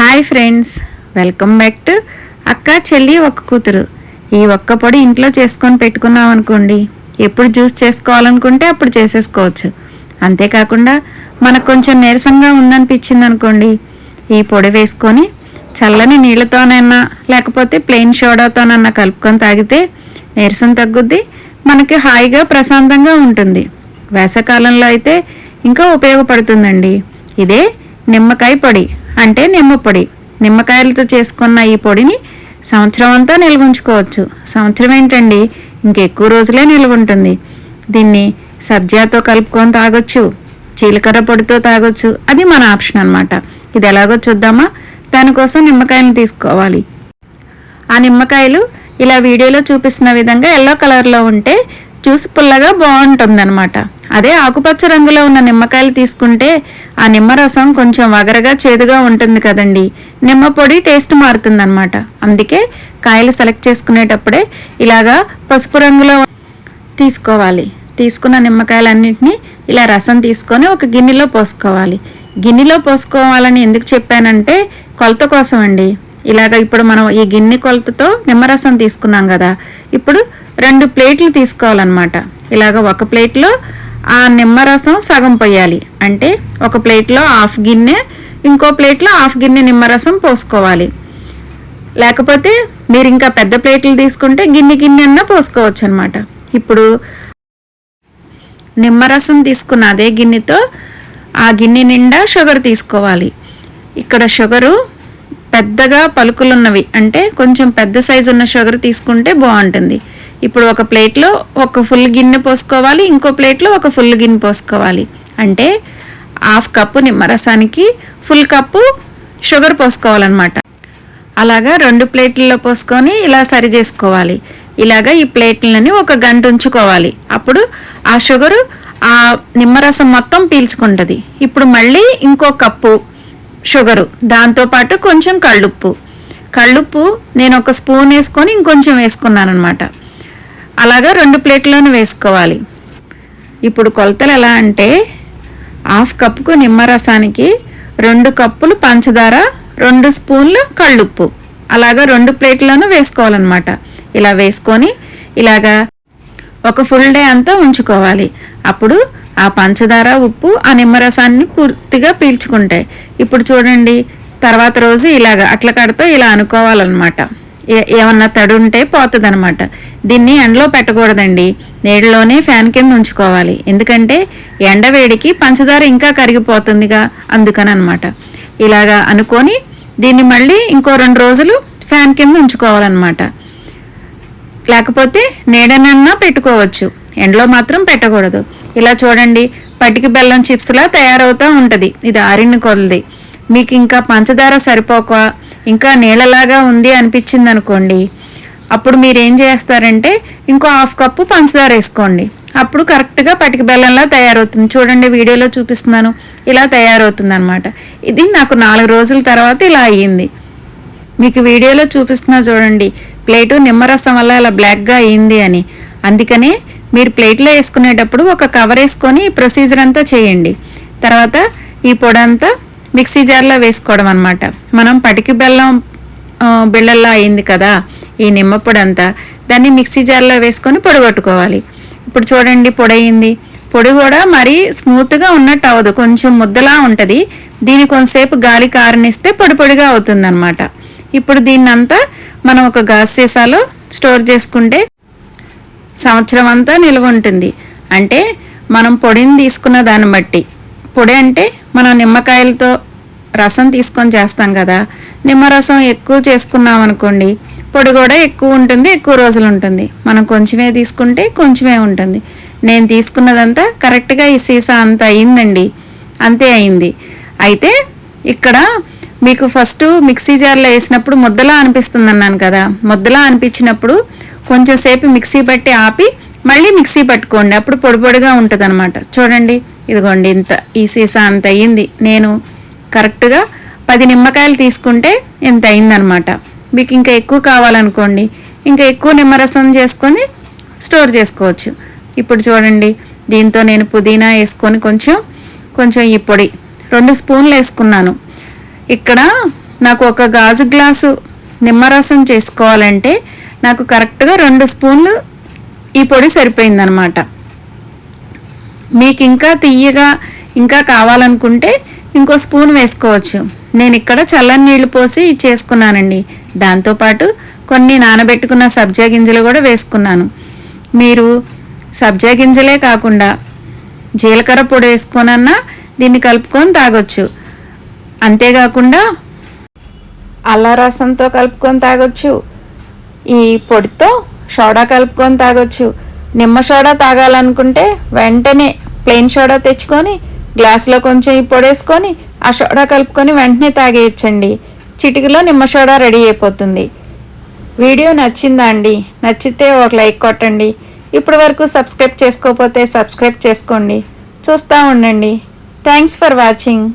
Hi friends, welcome back to అక్క చెల్లి ఒక్క కూతురు. ఈ ఒక్క పొడి ఇంట్లో చేసుకొని పెట్టుకున్నాం అనుకోండి, ఎప్పుడు జ్యూస్ చేసుకోవాలనుకుంటే అప్పుడు చేసేసుకోవచ్చు. అంతేకాకుండా మనకు కొంచెం నీరసంగా ఉందనిపించింది అనుకోండి, ఈ పొడి వేసుకొని చల్లని నీళ్ళతోనైనా లేకపోతే ప్లెయిన్ సోడాతోనన్నా కలుపుకొని తాగితే నీరసం తగ్గుద్ది, మనకి హాయిగా ప్రశాంతంగా ఉంటుంది. వేసవకాలంలో అయితే ఇంకా ఉపయోగపడుతుందండి. ఇదే నిమ్మకాయ పొడి అంటే నిమ్మ పొడి. నిమ్మకాయలతో చేసుకున్న ఈ పొడిని సంవత్సరం అంతా నిల్వ ఉంచుకోవచ్చు. సంవత్సరం ఏంటండి, ఇంకెక్కువ రోజులే నిల్వ ఉంటుంది. దీన్ని సబ్జాతో కలుపుకొని తాగొచ్చు, జీలకర్ర పొడితో తాగొచ్చు. అది మన ఆప్షన్ అనమాట. ఇది ఎలాగో చూద్దామా. దానికోసం నిమ్మకాయలను తీసుకోవాలి. ఆ నిమ్మకాయలు ఇలా వీడియోలో చూపిస్తున్న విధంగా ఎల్లో కలర్లో ఉంటే జ్యూస్ పుల్లగా బాగుంటుందన్నమాట. అదే ఆకుపచ్చ రంగులో ఉన్న నిమ్మకాయలు తీసుకుంటే ఆ నిమ్మరసం కొంచెం వగరగా చేదుగా ఉంటుంది కదండి. నిమ్మ పొడి టేస్ట్ మారుతుందన్నమాట. అందుకే కాయలు సెలెక్ట్ చేసుకునేటప్పుడే ఇలాగా పసుపు రంగులో తీసుకోవాలి. తీసుకున్న నిమ్మకాయలన్నింటినీ ఇలా రసం తీసుకొని ఒక గిన్నెలో పోసుకోవాలి. గిన్నెలో పోసుకోవాలని ఎందుకు చెప్పానంటే కొలత కోసం అండి. ఇలాగ ఇప్పుడు మనం ఈ గిన్నె కొలతతో నిమ్మరసం తీసుకున్నాం కదా, ఇప్పుడు 2 ప్లేట్లు తీసుకోవాలన్నమాట. ఇలాగ ఒక ప్లేట్లో ఆ నిమ్మరసం సగం పోయాలి. అంటే ఒక ప్లేట్లో హాఫ్ గిన్నె, ఇంకో ప్లేట్లో హాఫ్ గిన్నె నిమ్మరసం పోసుకోవాలి. లేకపోతే మీరు ఇంకా పెద్ద ప్లేట్లు తీసుకుంటే గిన్నె అన్నా పోసుకోవచ్చు అనమాట. ఇప్పుడు నిమ్మరసం తీసుకున్న అదే గిన్నెతో ఆ గిన్నె నిండా షుగర్ తీసుకోవాలి. ఇక్కడ షుగరు పెద్దగా పలుకులున్నవి అంటే కొంచెం పెద్ద సైజు ఉన్న షుగర్ తీసుకుంటే బాగుంటుంది. ఇప్పుడు ఒక ప్లేట్లో ఒక ఫుల్ గిన్నె పోసుకోవాలి, ఇంకో ప్లేట్లో ఒక ఫుల్ గిన్నె పోసుకోవాలి. అంటే హాఫ్ కప్పు నిమ్మరసానికి ఫుల్ కప్పు షుగర్ పోసుకోవాలన్నమాట. అలాగా 2 ప్లేట్లలో పోసుకొని ఇలా సరి చేసుకోవాలి. ఇలాగా ఈ ప్లేట్లని 1 గంట ఉంచుకోవాలి. అప్పుడు ఆ షుగరు ఆ నిమ్మరసం మొత్తం పీల్చుకుంటుంది. ఇప్పుడు మళ్ళీ ఇంకో కప్పు షుగరు, దాంతోపాటు కొంచెం కళ్ళుప్పు నేను 1 స్పూన్ వేసుకొని ఇంకొంచెం వేసుకున్నాను అనమాట. అలాగా 2 ప్లేట్లను వేసుకోవాలి. ఇప్పుడు కొలతలు ఎలా అంటే హాఫ్ కప్పుకు నిమ్మరసానికి 2 కప్పులు పంచదార, 2 స్పూన్లు కళ్ళుప్పు, అలాగా 2 ప్లేట్లను వేసుకోవాలన్నమాట. ఇలా వేసుకొని ఇలాగా ఒక ఫుల్ డే అంతా ఉంచుకోవాలి. అప్పుడు ఆ పంచదార, ఉప్పు ఆ నిమ్మరసాన్ని పూర్తిగా పీల్చుకుంటాయి. ఇప్పుడు చూడండి, తర్వాత రోజు ఇలాగ అట్ల కడతో ఇలా అనుకోవాలన్నమాట. ఏమన్నా తడి ఉంటే పోతుంది అనమాట. దీన్ని ఎండలో పెట్టకూడదండి, నీళ్ళలోనే ఫ్యాన్ కింద ఉంచుకోవాలి. ఎందుకంటే ఎండ వేడికి పంచదార ఇంకా కరిగిపోతుందిగా, అందుకని అనమాట. ఇలాగా అనుకొని దీన్ని మళ్ళీ ఇంకో 2 రోజులు ఫ్యాన్ కింద ఉంచుకోవాలన్నమాట. లేకపోతే నీడనన్నా పెట్టుకోవచ్చు, ఎండలో మాత్రం పెట్టకూడదు. ఇలా చూడండి, పటికి బెల్లం చిప్స్లా తయారవుతూ ఉంటుంది. ఇది ఆరిన కొలది. మీకు ఇంకా పంచదార సరిపోక ఇంకా నీళ్ళలాగా ఉంది అనిపించింది అనుకోండి, అప్పుడు మీరు ఏం చేస్తారంటే ఇంకో హాఫ్ కప్పు పంచదార వేసుకోండి. అప్పుడు కరెక్ట్గా పటికి బెల్లంలా తయారవుతుంది. చూడండి, వీడియోలో చూపిస్తున్నాను, ఇలా తయారవుతుంది అనమాట. ఇది నాకు 4 రోజుల తర్వాత ఇలా అయ్యింది. మీకు వీడియోలో చూపిస్తున్నా చూడండి, ప్లేటు నిమ్మరసం వల్ల ఇలా బ్లాక్గా అయ్యింది అని. అందుకనే మీరు ప్లేట్లో వేసుకునేటప్పుడు ఒక కవర్ వేసుకొని ఈ ప్రొసీజర్ అంతా చేయండి. తర్వాత ఈ పొడి అంతా మిక్సీ జార్లో వేసుకోవడం అనమాట. మనం పటికి బెల్లం బిళ్ళల్లా అయింది కదా ఈ నిమ్మ పొడి అంతా, దాన్ని మిక్సీ జార్లో వేసుకొని పొడి కొట్టుకోవాలి. ఇప్పుడు చూడండి, పొడి అయింది. పొడి కూడా మరీ స్మూత్గా ఉన్నట్టు అవ్వదు, కొంచెం ముద్దలా ఉంటుంది. దీన్ని కొంతసేపు గాలి కారనిస్తే పొడి పొడిగా అవుతుంది అనమాట. ఇప్పుడు దీన్నంతా మనం ఒక గాజు సీసాలో స్టోర్ చేసుకుంటే సంవత్సరం అంతా నిల్వ ఉంటుంది. అంటే మనం పొడిని తీసుకున్న దాన్ని బట్టి, పొడి అంటే మనం నిమ్మకాయలతో రసం తీసుకొని చేస్తాం కదా, నిమ్మరసం ఎక్కువ చేసుకున్నాం అనుకోండి, పొడి కూడా ఎక్కువ ఉంటుంది, ఎక్కువ రోజులు ఉంటుంది. మనం కొంచెమే తీసుకుంటే కొంచెమే ఉంటుంది. నేను తీసుకున్నదంతా కరెక్ట్గా ఈ సీసా అంత అయిందండి, అంతే అయింది. అయితే ఇక్కడ మీకు ఫస్ట్ మిక్సీ జార్లో వేసినప్పుడు ముద్దలా అనిపిస్తుంది అన్నాను కదా, ముద్దలా అనిపించినప్పుడు కొంచెం సేపు మిక్సీ పట్టి ఆపి మళ్ళీ మిక్సీ పట్టుకోండి, అప్పుడు పొడి పొడిగా ఉంటుంది అనమాట. చూడండి, ఇదిగోండి ఇంత ఈ సీసా అంత అయ్యింది. నేను కరెక్ట్గా 10 నిమ్మకాయలు తీసుకుంటే ఇంత అయిందనమాట. మీకు ఇంకా ఎక్కువ కావాలనుకోండి, ఇంకా ఎక్కువ నిమ్మరసం చేసుకొని స్టోర్ చేసుకోవచ్చు. ఇప్పుడు చూడండి, దీంతో నేను పుదీనా వేసుకొని కొంచెం ఈ పొడి 2 స్పూన్లు వేసుకున్నాను. ఇక్కడ నాకు ఒక గాజు గ్లాసు నిమ్మరసం చేసుకోవాలంటే నాకు కరెక్ట్గా 2 స్పూన్లు ఈ పొడి సరిపోయిందనమాట. మీకు ఇంకా తియ్యగా ఇంకా కావాలనుకుంటే ఇంకో స్పూన్ వేసుకోవచ్చు. నేను ఇక్కడ చల్లని నీళ్లు పోసి చేసుకున్నానండి. దాంతోపాటు కొన్ని నానబెట్టుకున్న సబ్జా గింజలు కూడా వేసుకున్నాను. మీరు సబ్జా గింజలే కాకుండా జీలకర్ర పొడి వేసుకొనన్నా దీన్ని కలుపుకొని తాగొచ్చు. అంతేకాకుండా అల్లం రసంతో కలుపుకొని తాగొచ్చు. ఈ పొడితో సోడా కలుపుకొని తాగొచ్చు. నిమ్మ సోడా తాగాలనుకుంటే వెంటనే ప్లెయిన్ సోడా తెచ్చుకొని గ్లాసులో కొంచెం ఈ పొడి వేసుకొని ఆ సోడా కలుపుకొని వెంటనే తాగేయచ్చండి. చిటికలో నిమ్మ సోడా రెడీ అయిపోతుంది. వీడియో నచ్చిందా అండి? నచ్చితే ఒక లైక్ కొట్టండి. ఇప్పటి వరకు సబ్స్క్రైబ్ చేసుకోకపోతే సబ్స్క్రైబ్ చేసుకోండి. చూస్తూ ఉండండి. Thanks for watching.